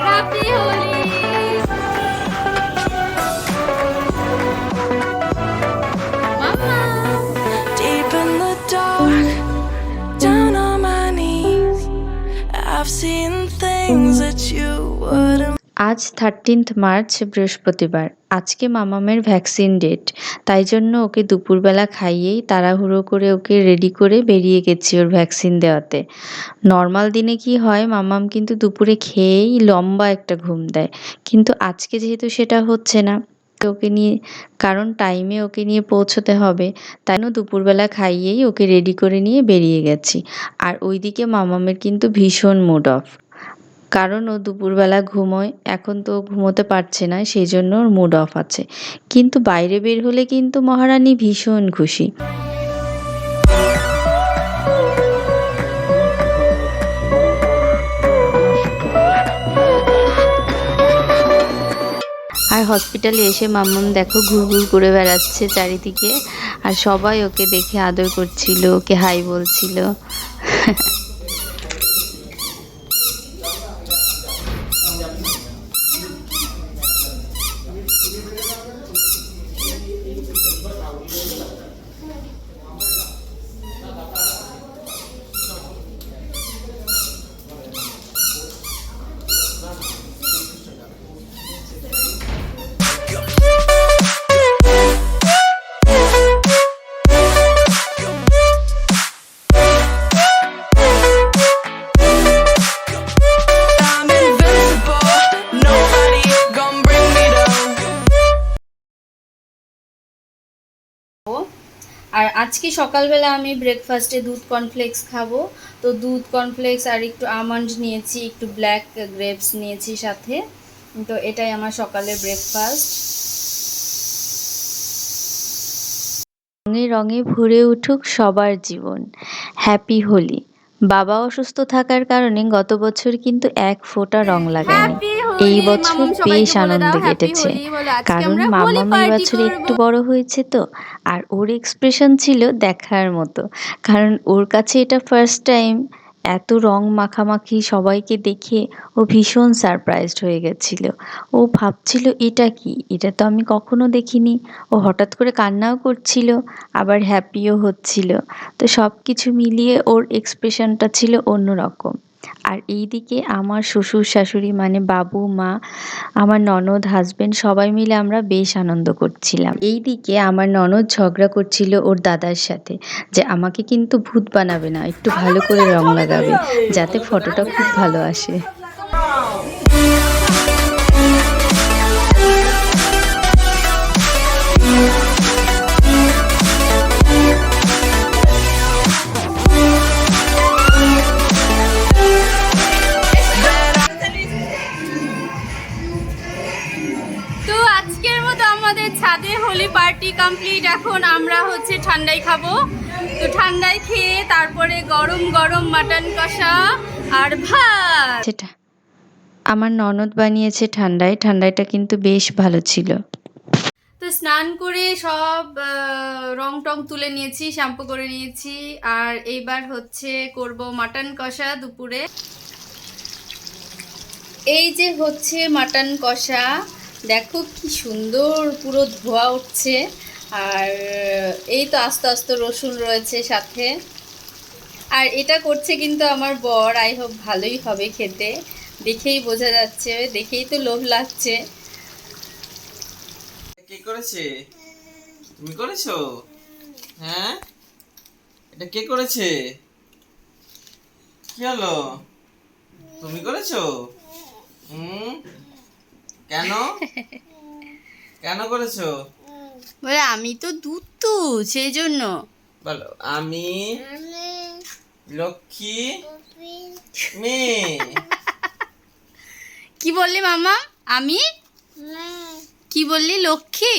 Happy Holi. Deep in the dark, down on my knees, I've seen things that you wouldn't. আজ 13th March বৃহস্পতিবার। আজকে মামামের vaccine date, তাই জন্য ওকে দুপুরবেলা খাইয়েই তাড়াহুড়ো করে ওকে রেডি করে বেরিয়ে গেছি ওর ভ্যাকসিন দেওয়াতে। নর্মাল দিনে কি হয়, মামাম কিন্তু দুপুরে খেয়েই লম্বা একটা ঘুম দেয়, কিন্তু আজকে যেহেতু সেটা হচ্ছে না, ওকে নিয়ে, কারণ টাইমে ওকে নিয়ে পৌঁছতে হবে, তাই জন্য দুপুরবেলা খাইয়েই ওকে রেডি করে নিয়ে বেরিয়ে গেছি। আর ওইদিকে মামামের কিন্তু ভীষণ মুড অফ, কারণ ও দুপুরবেলা ঘুমোয়, এখন তো ও ঘুমোতে পারছে না, সেই জন্য ওর মুড অফ আছে। কিন্তু বাইরে বের হলে কিন্তু মহারানী ভীষণ খুশি। আর হসপিটালে এসে মাম্মাম দেখো ঘুরঘুর করে বেড়াচ্ছে চারিদিকে, আর সবাই ওকে দেখে আদর করছিল, ওকে হাই বলছিল। I'm invincible, nobody gonna bring me down. আর আজকে সকালবেলা আমি ব্রেকফাস্টে দুধ কর্নফ্লেক্স খাবো, তো দুধ কর্নফ্লেক্স আর একটু আমন্ড নিয়েছি, একটু ব্ল্যাক গ্রেপস নিয়েছি সাথে। তো এটাই আমার সকালের ব্রেকফাস্ট। রঙে রঙে ভরে উঠুক সবার জীবন, হ্যাপি হোলি। বাবা অসুস্থ থাকার কারণে গত বছর কিন্তু এক ফোঁটা রং লাগায়নি, এই বছর বেশ আনন্দে কেটেছে, কারণ মামাম এই বছর একটু বড় হয়েছে তো। আর ওর এক্সপ্রেশন ছিল দেখার মতো, কারণ ওর কাছে এটা ফার্স্ট টাইম এত রং মাখামাখি সবাইকে দেখে ও ভীষণ সারপ্রাইজড হয়ে গেছিল। ও ভাবছিল এটা কি, এটা তো আমি কখনো দেখিনি। ও হঠাৎ করে কান্নাও করছিল, আবার হ্যাপিও হচ্ছিল। তো সব কিছু মিলিয়ে ওর এক্সপ্রেশনটা ছিল অন্যরকম। আর এইদিকে আমার শ্বশুর শাশুড়ি মানে বাবু মা, আমার ননদ, হাজবেন্ড সবাই মিলে আমরা বেশ আনন্দ করছিলাম। এইদিকে আমার ননদ ঝগড়া করছিল ওর দাদার সাথে, যে আমাকে কিন্তু ভূত বানাবে না, একটু ভালো করে রং লাগাবে, যাতে ফটোটা খুব ভালো আসে। তো আজকের মতো আমাদের ছাদে হোলি পার্টি কমপ্লিট। এখন আমরা হচ্ছে ঠান্ডাই খাবো, তো ঠান্ডাই খেয়ে তারপরে গরম গরম মাটন কষা আর ভাত। সেটা আমার ননদ বানিয়েছে ঠান্ডায়, ঠান্ডাটা কিন্তু বেশ ভালো ছিল। তো স্নান করে সব রং টং তুলে নিয়েছি, শ্যাম্পু করে নিয়েছি, আর এইবার হচ্ছে করব মাটন কষা দুপুরে। এই যে হচ্ছে মাটন কষা, দেখো কি সুন্দর পুরো ধোয়া উঠছে। আর এই তো আস্তে আস্তে রসুন রয়েছে সাথে। আর এটা করছে কিন্তু আমার বর, আই হোপ ভালোই হবে খেতে, দেখেই বোঝা যাচ্ছে, দেখেই তো লোভ লাগছে। কে করেছে? তুমি করেছো? হ্যাঁ, এটা কে করেছে? কি হলো? তুমি করেছো? কেন কেন করেছো? বলে আমি তো দুধ তো, সেই জন্য। বলো, আমি লক্ষ্মী মেয়ে। কি বললি মামা? আমি কি বললি? লক্ষ্মী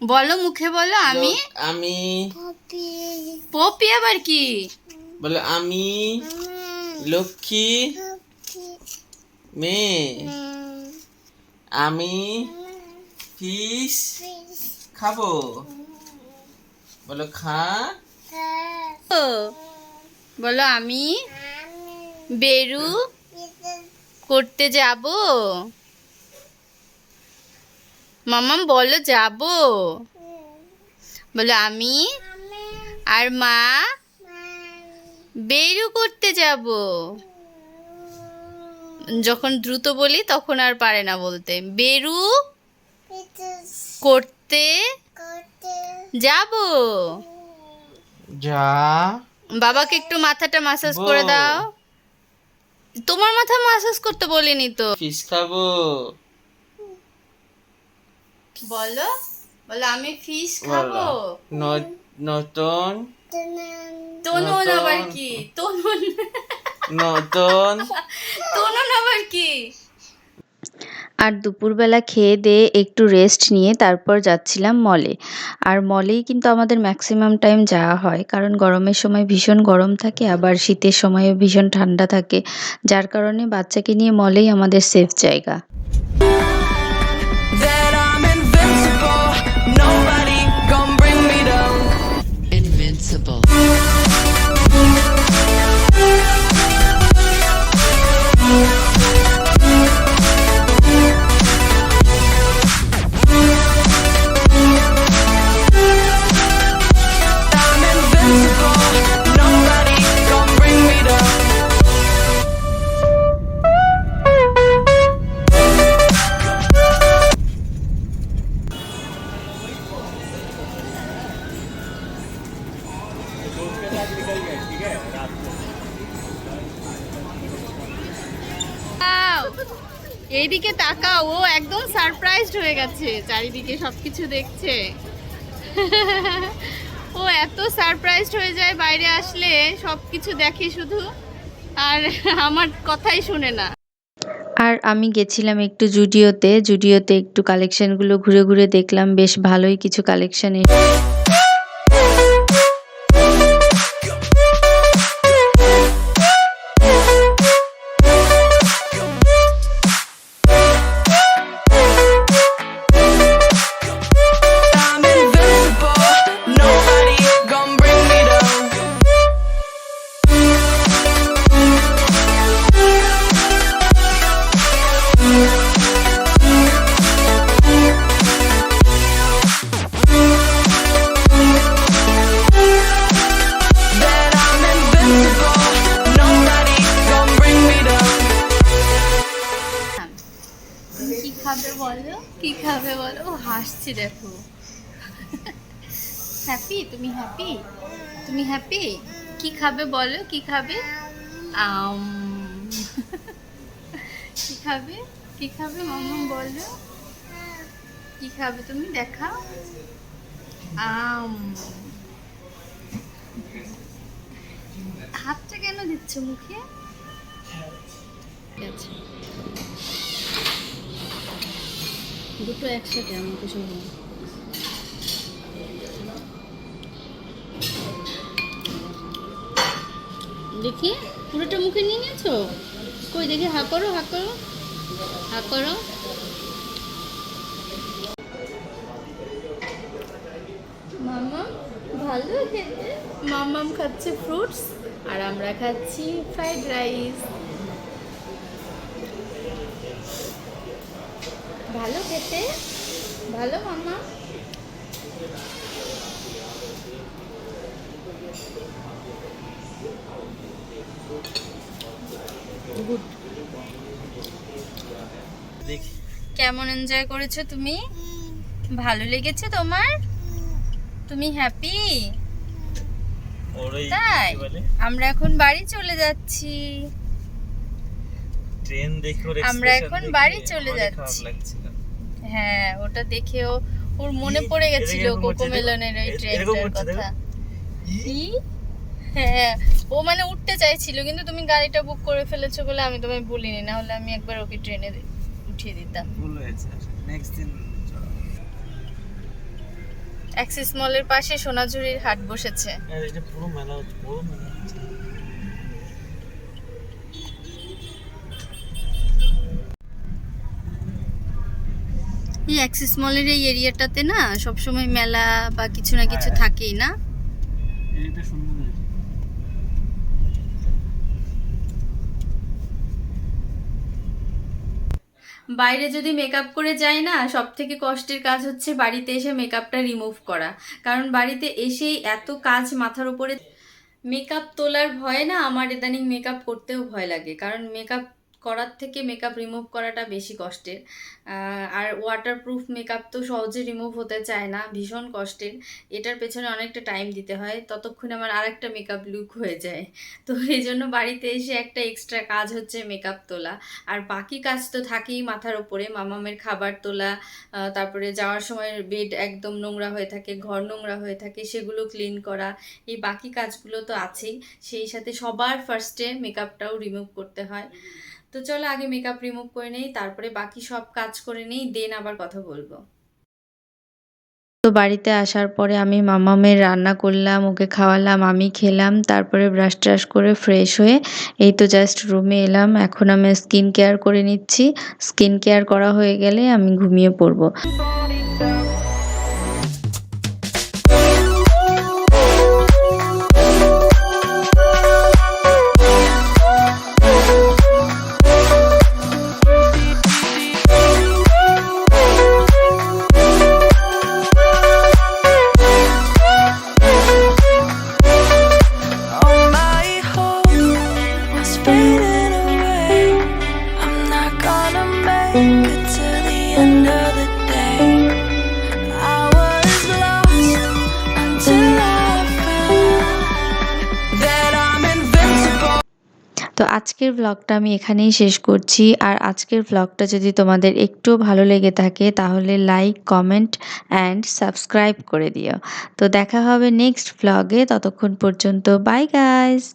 বলো, মুখে বলো। আমি পপি আবার কি? বলো, আমি লক্ষ্মী মেয়ে। আমি ফিশ খাবো। বলো, বলো আমি বেরু করতে যাব মাম্মাম বলো যাব বলো আমি আর মা বেরু করতে যাব যখন দ্রুত বলি তখন আর পারে না বলতে বেরু করতে যাব যা বাবাকে একটু মাথাটা মাসাজ করে দাও তোমার মাথা মাসাজ করতে বলিনি তো ফিশ খাবো বলো বলো আমি ফিশ খাবো নতুন তনুন আবার কি তনুন নতুন তনুন আবার কি আর দুপুরবেলা খেয়ে দিয়ে একটু রেস্ট নিয়ে তারপর যাচ্ছিলাম মলে। আর মলেই কিন্তু আমাদের ম্যাক্সিমাম টাইম যাওয়া হয়, কারণ গরমের সময় ভীষণ গরম থাকে, আবার শীতের সময়ও ভীষণ ঠান্ডা থাকে, যার কারণে বাচ্চাকে নিয়ে মলেই আমাদের সেফ জায়গা। That I'm invincible. Nobody gon' bring me down. Invincible. I'm invincible. Nobody gon' bring me down. তাকাও, এইদিকে তাকাও, ও একদম সারপ্রাইজড হয়ে গেছে, চারিদিকে সবকিছু দেখছে। ও এত সারপ্রাইজড হয়ে যায় বাইরে আসলে, সবকিছু দেখে শুধু, আর আমার কথাই শুনে না। আর আমি গেছিলাম একটু জুডিওতে একটু কালেকশনগুলো ঘুরে ঘুরে দেখলাম, বেশ ভালোই কিছু collection. I'm invincible. Nobody gon' bring me down. That I'm invincible. Nobody gon' bring me down. তুমি কি খাবে বলো, কি খাবে বলো? ও হাসছে দেখো। হ্যাপি? তুমি হ্যাপি? তুমি হ্যাপি? কি খাবে বলো, কি খাবে? কি খাবে, কি খাবে মাম্মা বলো? কি খাবে তুমি দেখাও। হাতটা কেন দিচ্ছ মুখে? ঠিক আছে, দুটো একসাথে আমাকে শোনো। দেখি পুরোটা মুখে নিয়ে নিয়েছো? কই দেখি, হা করো, হা করো, হা করো। মাম্মা ভালো খেতে। মাম্মাম খাচ্ছে ফ্রুটস আর আমরা খাচ্ছি ফ্রাইড রাইস। ভালো খেতে, ভালো মাম্মা। গুড। দেখি কেমন এনজয় করেছো তুমি? ভালো লেগেছে তোমার? তুমি হ্যাপি? ওরই তাই কি বলে আমরা এখন বাড়ি চলে যাচ্ছি। ট্রেন দেখে ওর আমরা expression এখন দেখে বাড়ি চলে আমারই খারাপ যাচ্ছি। লাগছিল। হ্যাঁ, ওটা দেখেও ওর মনে পড়ে গেছিল এরকম হচ্ছে, কোকোমেলনের ওই এরকম ট্রেনটার হচ্ছে, কথা। ই? কি? হ্যাঁ, ও মানে উঠতে চাইছিল, কিন্তু তুমি গাড়িটা বুক করে ফেলেছো বলে আমি তোমায় বলিনি, না হলে আমি একবার ওকে ট্রেনে উঠিয়ে দিতাম। ভুল হয়েছে, নেক্সট দিন চলো। অ্যাক্সিস মলের পাশে সোনাঝুরির হাট বসেছে। আর এটা পুরো মেলা হচ্ছে, পুরো মেলা হচ্ছে। এই অ্যাক্সিস মলের এই এরিয়াটাতে না সবসময় মেলা বা কিছু না কিছু থাকেই না। এটা সুন্দর হয়েছে। বাইরে যদি মেকআপ করে যাই না, সব থেকে কষ্টের কাজ হচ্ছে বাড়িতে এসে মেকআপটা রিমুভ করা। কারণ বাড়িতে এসেই এত কাজ মাথার উপরে, মেকআপ তোলার ভয়ে না আমার ইদানিং মেকআপ করতেও ভয় লাগে। কারণ মেকআপ করার থেকে মেকআপ রিমুভ করাটা বেশি কষ্টের। আর ওয়াটারপ্রুফ মেকআপ তো সহজে রিমুভ হতে চায় না, ভীষণ কষ্টের। এটার পেছনে অনেকটা টাইম দিতে হয়, ততক্ষণে আমার আরেকটা মেকআপ লুক হয়ে যায়। তো এই জন্য বাড়িতে এসে একটা এক্সট্রা কাজ হচ্ছে মেকআপ তোলা। আর বাকি কাজ তো থাকেই মাথার ওপরে, মামামের খাবার তোলা, তারপরে যাওয়ার সময় বেড একদম নোংরা হয়ে থাকে, ঘর নোংরা হয়ে থাকে, সেগুলো ক্লিন করা, এই বাকি কাজগুলো তো আছেই। সেই সাথে সবার ফার্স্টে মেকআপটাও রিমুভ করতে হয়। তো চলো আগে মেকআপ রিমুভ করে নেই, তারপরে বাকি সব কাজ করে নেই, দেন আবার কথা বলবো। তো বাড়িতে আসার পরে আমি মামামের রান্না করলাম, ওকে খাওয়ালাম, আমি খেলাম, তারপরে ব্রাশ ট্রাশ করে ফ্রেশ হয়ে এই তো জাস্ট রুমে এলাম। এখন আমি স্কিন কেয়ার করে নিচ্ছি। স্কিন কেয়ার করা হয়ে গেলে আমি ঘুমিয়ে পড়বো। All my hope was fading away. I'm not gonna make it to the end of the day. I was lost until I found that I'm invincible. তো আজকের ব্লগটা আমি এখানেই শেষ করছি। আর আজকের ব্লগটা যদি তোমাদের একটুও ভালো লেগে থাকে তাহলে লাইক, কমেন্ট অ্যান্ড সাবস্ক্রাইব করে দিও। তো দেখা হবে নেক্সট ব্লগে, ততক্ষণ পর্যন্ত বাই গাইস।